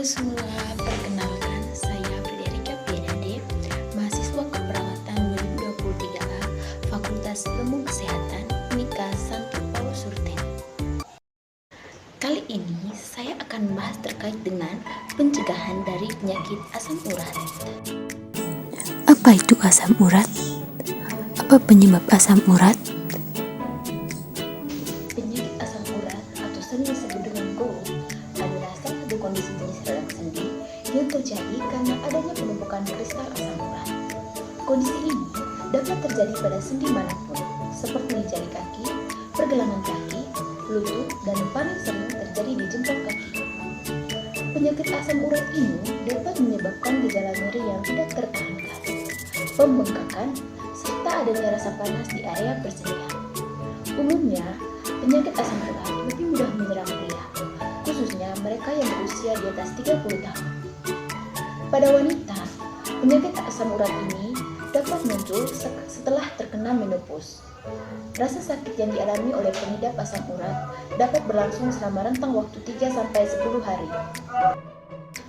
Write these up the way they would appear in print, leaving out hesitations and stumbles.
Halo semua, perkenalkan saya Frederika Pianade, mahasiswa keperawatan 2023A, Fakultas Ilmu Kesehatan, Unika Santo Paulus Surten. Kali ini saya akan membahas terkait dengan pencegahan dari penyakit asam urat. Apa itu asam urat? Apa penyebab asam urat? Penyakit asam urat atau sering disebut dengan GORD adalah salah satu kondisi jenis radang sendi yang terjadi karena adanya penumpukan kristal asam urat. Kondisi ini dapat terjadi pada sendi manapun, seperti di jari kaki, pergelangan kaki, lutut, dan paling sering terjadi di jempol kaki. Penyakit asam urat ini dapat menyebabkan gejala nyeri yang tidak tertahankan, pembengkakan, serta adanya rasa panas di area persendian. Umumnya, penyakit asam urat lebih mudah menyerang pria, khususnya mereka yang berusia di atas 30 tahun. Pada wanita, penyakit asam urat ini dapat muncul setelah terkena menopause. Rasa sakit yang dialami oleh pengidap asam urat dapat berlangsung selama rentang waktu 3-10 hari.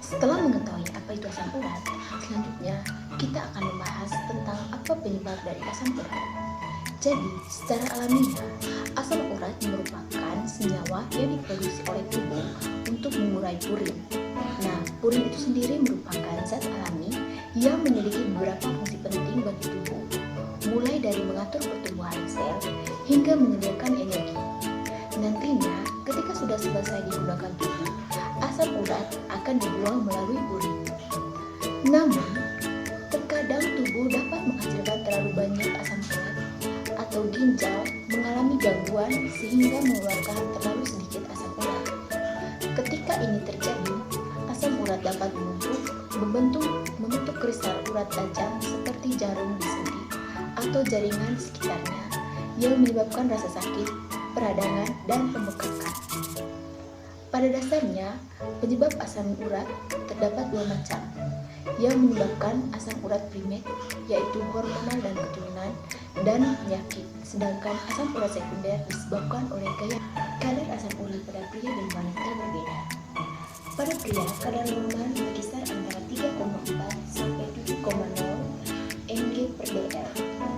Setelah mengetahui apa itu asam urat, selanjutnya kita akan membahas tentang apa penyebab dari asam urat. Jadi, secara alamiah, asam urat merupakan senyawa yang diproduksi oleh tubuh untuk mengurai purin. Nah, purin itu sendiri merupakan zat alami yang memiliki beberapa fungsi penting bagi tubuh, mulai dari mengatur pertumbuhan sel hingga menyediakan energi. Nantinya, ketika sudah selesai digunakan tubuh, asam urat akan dibuang melalui urin. Namun, terkadang tubuh dapat menghasilkan terlalu banyak asam urat atau ginjal mengalami gangguan sehingga mengeluarkan terlalu sedikit asam urat. Ketika ini terjadi, asam urat dapat membentuk kristal urat tajam seperti jarum di sendi atau jaringan sekitarnya yang menyebabkan rasa sakit, peradangan, dan pembengkakan. Pada dasarnya, penyebab asam urat terdapat dua macam, yang menyebabkan asam urat primer, yaitu hormonal dan keturunan, dan penyakit. Sedangkan asam urat sekunder disebabkan oleh gaya kadar asam urat pada pria dan wanita berbeda. Pada pria, kadar normal berkisar antara 3,4 sampai 7,0 mg per dl,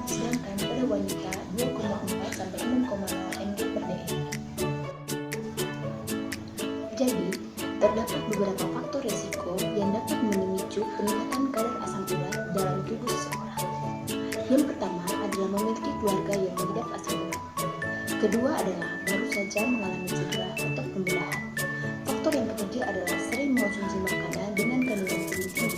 sedangkan pada wanita 2,4 sampai 6,0 mg per dl. Jadi, terdapat beberapa faktor risiko yang dapat memicu peningkatan kadar asam urat dalam tubuh seseorang. Yang pertama adalah memiliki keluarga yang mengidap asam urat. Kedua adalah baru saja mengalami cedera atau pembedahan. Faktor yang ketiga adalah sering mengonsumsi makanan dengan kandungan purin tinggi,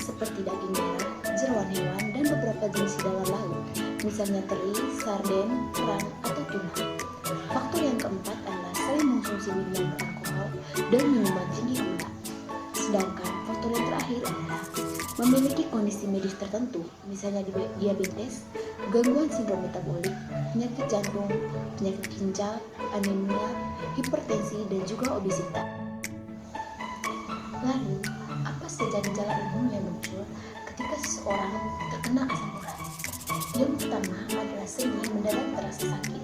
seperti daging merah, jeroan hewan, dan beberapa jenis hidangan laut, misalnya teri, sarden, kerang, atau tuna. Faktor yang keempat adalah sering mengonsumsi minuman beralkohol dan minuman tinggi gula. Sedangkan faktor yang terakhir adalah memiliki kondisi medis tertentu, misalnya diabetes, gangguan sindrom metabolik, penyakit jantung, penyakit ginjal, anemia, hipertensi, dan juga obesitas. Lalu, apa saja gejala umum yang muncul ketika seseorang terkena asam urat? Yang pertama adalah sendi mendadak terasa sakit.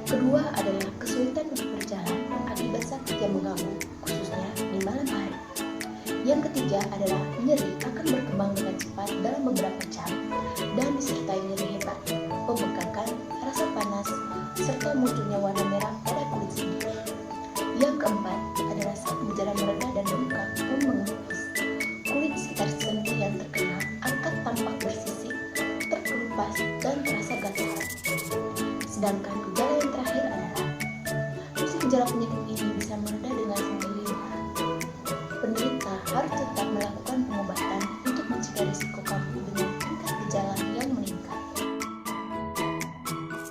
Kedua adalah kesulitan untuk berjalan akibat sakit yang mengganggu, khususnya di malam hari. Yang ketiga adalah nyeri akan berkembang dengan cepat dalam beberapa jam dan disertai nyeri hebat, pembengkakan, rasa panas, serta munculnya warna merah pada kulit sendi. Yang keempat adalah saat gejala mereda dan luka pun mengepis. Kulit sekitar sendi yang terkena akan tampak bersisik, terkelupas, dan terasa gatal. Sedangkan gejala yang terakhir adalah meski gejala penyakit ini bisa mereda dengan sendirinya, penderita harus tetap melakukan pengobatan untuk mencegah risiko kambuh dengan tingkat gejala yang meningkat.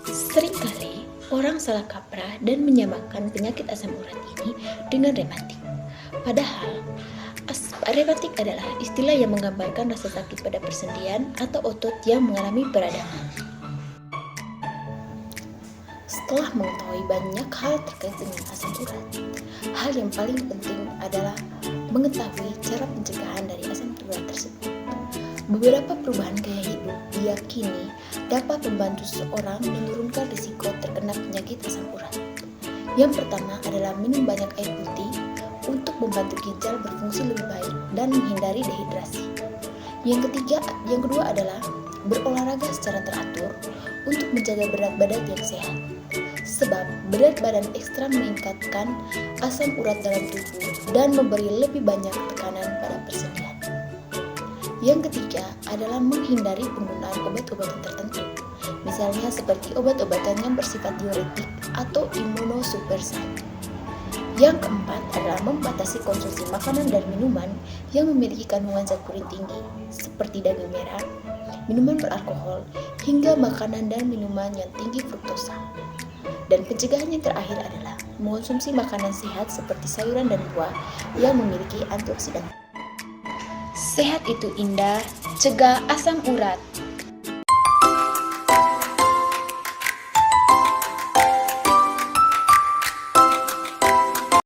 Seringkali orang salah kaprah dan menyamakan penyakit asam urat ini dengan rematik. Padahal, rematik adalah istilah yang menggambarkan rasa sakit pada persendian atau otot yang mengalami peradangan. Setelah mengetahui banyak hal terkait dengan asam urat, hal yang paling penting adalah mengetahui cara pencegahan dari asam urat tersebut. Beberapa perubahan gaya hidup diyakini dapat membantu seseorang menurunkan risiko terkena penyakit asam urat. Yang pertama adalah minum banyak air putih untuk membantu ginjal berfungsi lebih baik dan menghindari dehidrasi. Yang kedua adalah berolahraga secara teratur untuk menjaga berat badan yang sehat. Sebab berat badan ekstra meningkatkan asam urat dalam tubuh dan memberi lebih banyak tekanan pada persendian. Yang ketiga adalah menghindari penggunaan obat-obatan tertentu, misalnya seperti obat-obatan yang bersifat diuretik atau imunosupersan. Yang keempat adalah membatasi konsumsi makanan dan minuman yang memiliki kandungan zat kurit tinggi, seperti daging merah, minuman beralkohol, hingga makanan dan minuman yang tinggi fruktosa. Dan pencegahan yang terakhir adalah mengonsumsi makanan sehat seperti sayuran dan buah yang memiliki antioksidan. Sehat itu indah, cegah asam urat.